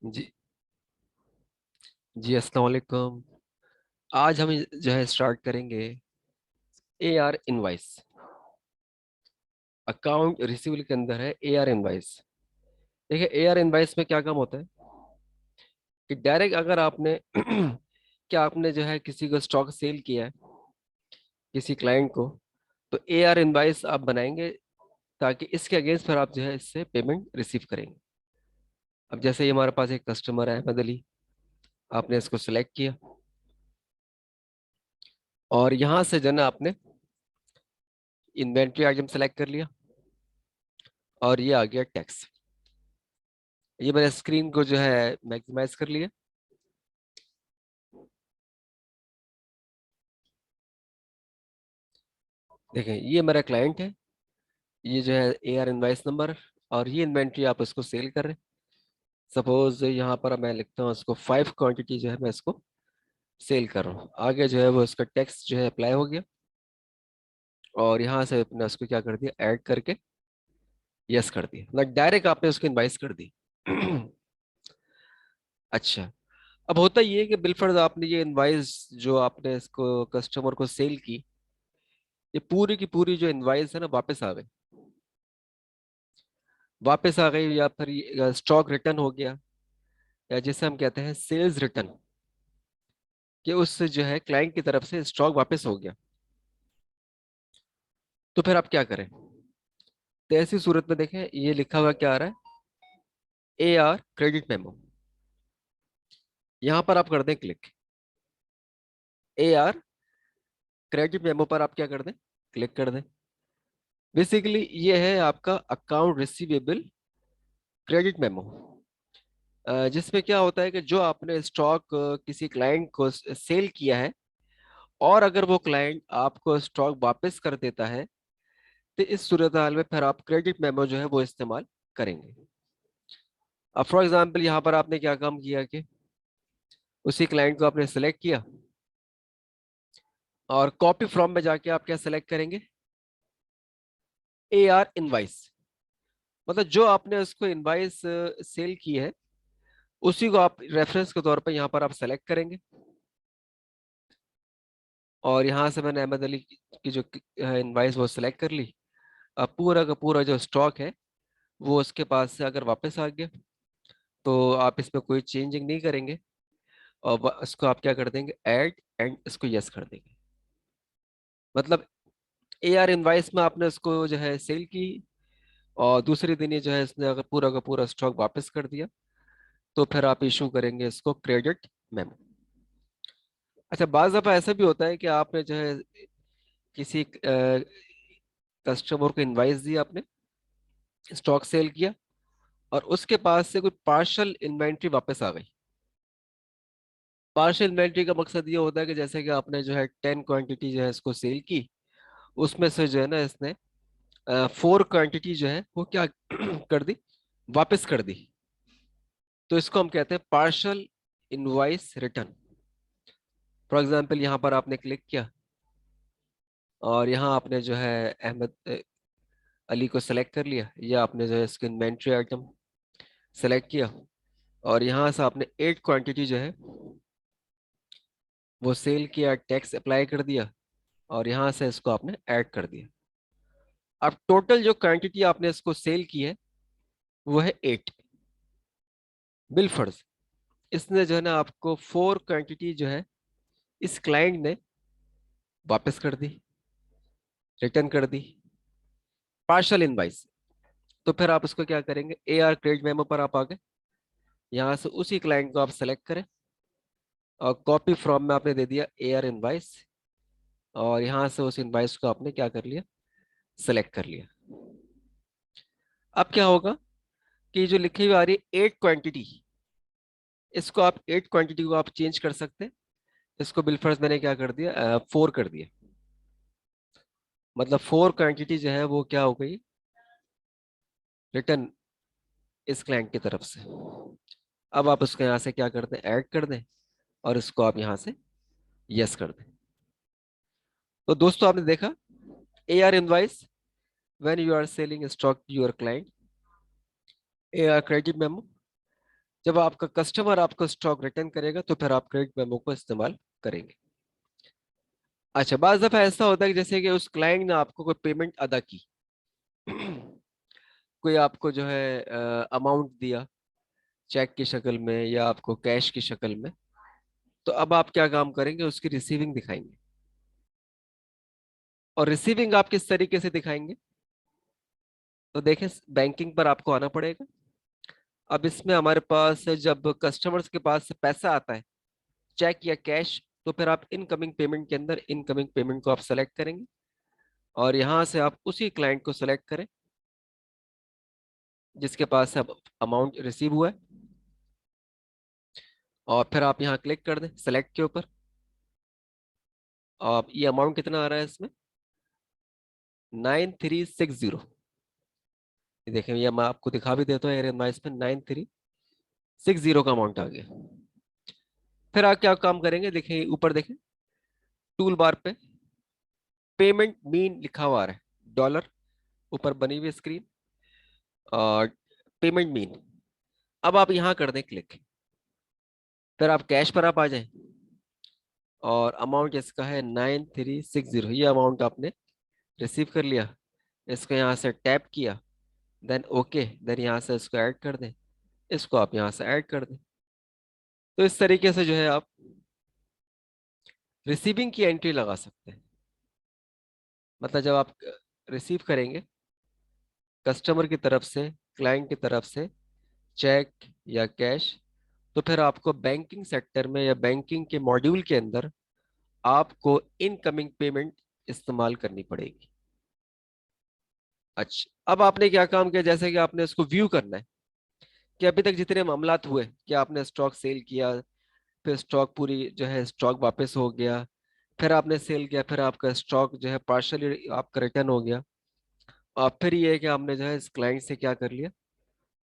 जी जी, अस्सलाम वालेकुम। आज हम जो है स्टार्ट करेंगे ए आर इनवाइस। अकाउंट रिसीवेबल के अंदर है ए आर इनवाइस। देखिए, ए आर इनवाइस में क्या काम होता है कि डायरेक्ट अगर आपने क्या आपने जो है किसी को स्टॉक सेल किया है किसी क्लाइंट को, तो ए आर इनवाइस आप बनाएंगे ताकि इसके अगेंस्ट फिर आप जो है इससे पेमेंट रिसीव करेंगे। अब जैसे ही हमारे पास एक कस्टमर है अहमद अली, आपने इसको सेलेक्ट किया और यहाँ से जो है ना आपने इन्वेंट्री आइटम सेलेक्ट कर लिया और ये आ गया टैक्स। ये मैंने स्क्रीन को जो है मैक्सिमाइज कर लिया। देखें, ये मेरा क्लाइंट है, ये जो है ए आर इनवाइस नंबर, और ये इन्वेंट्री आप इसको सेल कर रहे हैं। सपोज यहाँ पर मैं लिखता हूँ इसको 5 क्वांटिटी जो है मैं इसको सेल कर रहा हूँ। आगे जो है वो इसका टैक्स जो है अप्लाई हो गया और यहाँ से अपने उसको क्या कर दिया, ऐड करके यस कर दिया, मतलब डायरेक्ट आपने उसको इनवाइस कर दी। अच्छा, अब होता ये है कि बिलफर्ज आपने ये इनवाइस जो आपने इसको कस्टमर को सेल की, ये पूरी की पूरी जो इनवाइस है ना वापस आ गई। वापस आ गई या फिर स्टॉक रिटर्न हो गया, या जिसे हम कहते हैं सेल्स रिटर्न, कि उस जो है क्लाइंट की तरफ से स्टॉक वापस हो गया। तो फिर आप क्या करें? तो ऐसी सूरत में देखें, ये लिखा हुआ क्या आ रहा है, ए आर क्रेडिट मेमो। यहां पर आप कर दें क्लिक। ए आर क्रेडिट मेमो पर आप क्या कर दें, क्लिक कर दें। बेसिकली ये है आपका अकाउंट रिसीवेबल क्रेडिट मेमो, जिसमें क्या होता है कि जो आपने स्टॉक किसी क्लाइंट को सेल किया है, और अगर वो क्लाइंट आपको स्टॉक वापस कर देता है, तो इस सूरत हाल में फिर आप क्रेडिट मेमो जो है वो इस्तेमाल करेंगे। अब फॉर एग्जांपल यहाँ पर आपने क्या काम किया कि उसी क्लाइंट को आपने सेलेक्ट किया और कॉपी फ्रॉम में जाके आप क्या सेलेक्ट करेंगे, ए आर इनवाइस। मतलब जो आपने उसको इनवाइस सेल की है, उसी को आप रेफरेंस के तौर पर यहाँ पर आप सेलेक्ट करेंगे। और यहाँ से मैंने अहमद अली की जो इनवाइस वो सेलेक्ट कर ली। अब पूरा का पूरा जो स्टॉक है वो उसके पास से अगर वापस आ गया, तो आप इसमें कोई चेंजिंग नहीं करेंगे और इसको आप क्या कर देंगे, ऐड एंड इसको यस कर देंगे। मतलब ए आर इनवाइस में आपने उसको जो है सेल की, और दूसरे दिन ही जो है इसने अगर पूरा का पूरा स्टॉक वापस कर दिया, तो फिर आप इशू करेंगे इसको क्रेडिट मेमो। अच्छा, बाज दफा ऐसा भी होता है कि आपने जो है किसी कस्टमर को इनवाइस दी, आपने स्टॉक सेल किया और उसके पास से कोई पार्शियल इन्वेंट्री वापस आ गई। पार्शियल इन्वेंट्री का मकसद ये होता है कि जैसे कि आपने जो है 10 क्वांटिटी जो है इसको सेल की, उसमें से जो है ना इसने 4 क्वांटिटी जो है वो क्या कर दी, वापस कर दी। तो इसको हम कहते हैं partial invoice return. For example यहाँ पर आपने क्लिक किया और यहाँ आपने जो है अहमद अली को सेलेक्ट कर लिया, या आपने जो है इसकी इन्वेंट्री आइटम सेलेक्ट किया और यहाँ से आपने 8 क्वांटिटी जो है वो सेल किया, टैक्स अप्लाई कर दिया और यहाँ से इसको आपने ऐड कर दिया। अब टोटल जो क्वांटिटी आपने इसको सेल की है वो है 8। बिलफर्ज इसने जो है ना आपको 4 क्वांटिटी जो है इस क्लाइंट ने वापस कर दी, रिटर्न कर दी, पार्शल इनवाइस। तो फिर आप इसको क्या करेंगे, ए आर क्रेडिट मेमो पर आप आ गए, यहाँ से उसी क्लाइंट को आप सेलेक्ट करें और कॉपी फ्रॉम में आपने दे दिया ए आर इनवाइस, और यहाँ से उस इनवाइस को आपने क्या कर लिया, सेलेक्ट कर लिया। अब क्या होगा कि जो लिखी हुई आ रही है 8 क्वांटिटी, इसको आप 8 क्वांटिटी को आप चेंज कर सकते हैं। इसको बिलफर्ज मैंने क्या कर दिया, 4 कर दिया। मतलब 4 क्वांटिटी जो है वो क्या हो गई, रिटर्न इस क्लाइंट की तरफ से। अब आप उसको यहाँ से क्या कर दें, ऐड कर दें और इसको आप यहाँ से यस कर दें। तो दोस्तों आपने देखा, A R invoice when you are selling stock to your client, A R credit memo जब आपका कस्टमर आपको स्टॉक रिटर्न करेगा तो फिर आप क्रेडिट मेमो को इस्तेमाल करेंगे। अच्छा, बाज दफा ऐसा होता है कि जैसे कि उस क्लाइंट ने आपको कोई पेमेंट अदा की कोई आपको जो है अमाउंट दिया चेक की शक्ल में या आपको कैश की शक्ल में, तो अब आप क्या काम करेंगे, उसकी रिसीविंग दिखाएंगे। और रिसीविंग आप किस तरीके से दिखाएंगे, तो देखें बैंकिंग पर आपको आना पड़ेगा। अब इसमें हमारे पास जब कस्टमर्स के पास से पैसा आता है चेक या कैश, तो फिर आप इनकमिंग पेमेंट के अंदर इनकमिंग पेमेंट को आप सेलेक्ट करेंगे और यहां से आप उसी क्लाइंट को सेलेक्ट करें जिसके पास से अब अमाउंट रिसीव हुआ है, और फिर आप यहाँ क्लिक कर दें सेलेक्ट के ऊपर। और ये अमाउंट कितना आ रहा है इसमें, 9360। ये देखें, ये मैं आपको दिखा भी देता हूँ, इसमें 9360 का अमाउंट आ गया। फिर आप क्या काम करेंगे, देखिए ऊपर देखें टूल बार पे पेमेंट मीन लिखा हुआ आ रहा है, डॉलर ऊपर बनी हुई स्क्रीन और पेमेंट मीन। अब आप यहाँ कर दें क्लिक, फिर आप कैश पर आप आ जाएं और अमाउंट इसका है 9360। ये अमाउंट आपने रिसीव कर लिया, इसको यहाँ से टैप किया, देन ओके, देन यहाँ से इसको ऐड कर दें, इसको आप यहाँ से ऐड कर दें। तो इस तरीके से जो है आप रिसीविंग की एंट्री लगा सकते हैं। मतलब जब आप रिसीव करेंगे कस्टमर की तरफ से क्लाइंट की तरफ से चेक या कैश, तो फिर आपको बैंकिंग सेक्टर में या बैंकिंग के मॉड्यूल के अंदर आपको इनकमिंग पेमेंट इस्तेमाल करनी पड़ेगी। अच्छा, अब आपने क्या काम किया, जैसे कि आपने इसको व्यू करना है कि अभी तक जितने मामलात हुए कि आपने स्टॉक सेल किया, फिर स्टॉक पूरी जो है स्टॉक वापस हो गया, फिर आपने सेल किया, फिर आपका स्टॉक जो है पार्शली आपका रिटर्न हो गया, और फिर ये है कि आपने जो है इस क्लाइंट से क्या कर लिया,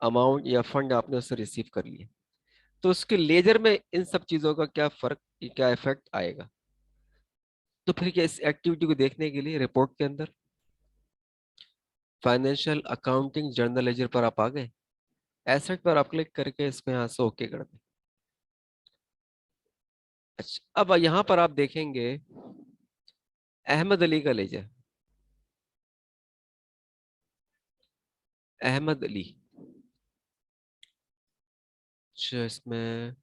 अमाउंट या फंड आपने उससे रिसीव कर लिया। तो उसके लेजर में इन सब चीज़ों का क्या फर्क, क्या इफेक्ट आएगा। तो फिर क्या इस एक्टिविटी को देखने के लिए रिपोर्ट के अंदर फाइनेंशियल अकाउंटिंग जर्नल लेजर पर आप आ गए, एसेट पर आप क्लिक करके इसको यहाँ से ओके कर दें। अच्छा, अब यहाँ पर आप देखेंगे अहमद अली का लेजर, अहमद अली। अच्छा, इसमें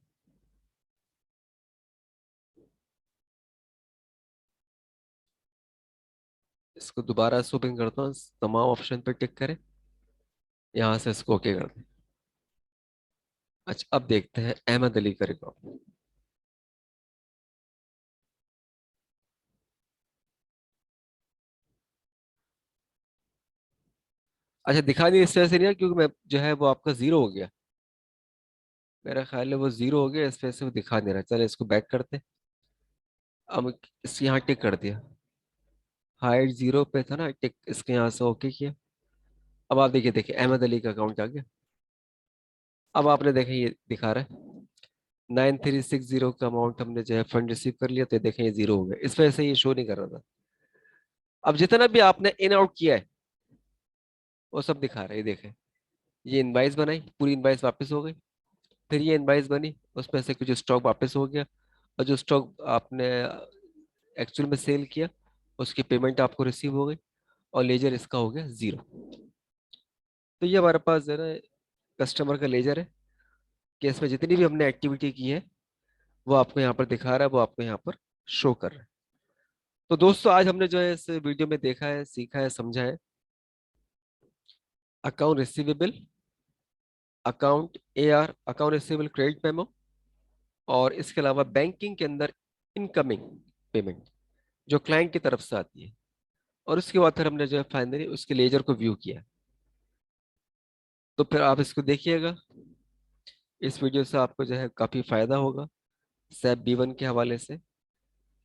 इसको दोबारा से ओपन करता हूँ, तमाम ऑप्शन पर टिक करें, यहाँ से इसको ओके कर दें। अच्छा, अब देखते हैं अहमद अली का रिकॉर्ड। अच्छा, दिखा नहीं इस तरह से नहीं है, क्योंकि मैं जो है वो आपका जीरो हो गया, मेरा ख्याल है वो जीरो हो गया, इस वजह से वो दिखा नहीं रहा। चले इसको बैक करते हैं। अब इस यहाँ टिक कर दिया, हाइट जीरो पे था ना, टिक इसके यहाँ से ओके किया। अब आप देखिए, देखिए अहमद अली का अकाउंट आ गया। अब आपने देखें ये दिखा रहा है 9360 का अमाउंट हमने जो है फंड रिसीव कर लिया, तो देखें ये जीरो हो गया, इस वजह से ये शो नहीं कर रहा था। अब जितना भी आपने इन आउट किया है वो सब दिखा रहा है, ये देखें। ये इनवाइस बनाई, पूरी इनवाइस वापस हो गई, फिर ये इनवाइस बनी, उसमें से कुछ स्टॉक वापस हो गया, और जो स्टॉक आपने एक्चुअल में सेल किया उसकी पेमेंट आपको रिसीव हो गई, और लेजर इसका हो गया जीरो। तो ये हमारे पास जो है ना कस्टमर का लेजर है कि इसमें जितनी भी हमने एक्टिविटी की है वो आपको यहाँ पर दिखा रहा है, वो आपको यहाँ पर शो कर रहा है। तो दोस्तों, आज हमने जो है इस वीडियो में देखा है, सीखा है, समझा है account receivable, account AR, account receivable credit memo, और इसके अलावा बैंकिंग के अंदर इनकमिंग पेमेंट जो क्लाइंट की तरफ से आती है, और उसके बाद फिर हमने जो है फाइनली उसके लेजर को व्यू किया। तो फिर आप इसको देखिएगा, इस वीडियो से आपको जो है काफ़ी फायदा होगा सैप B1 के हवाले से,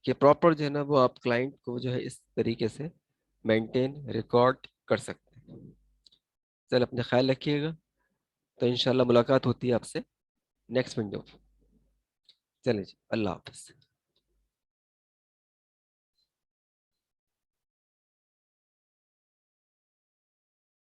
कि प्रॉपर जो है ना वो आप क्लाइंट को जो है इस तरीके से मेंटेन रिकॉर्ड कर सकते हैं। चल, अपने ख्याल रखिएगा। तो इंशाल्लाह मुलाकात होती है आपसे नेक्स्ट वीडियो। चलिए जी, अल्लाह हाफ़िज़।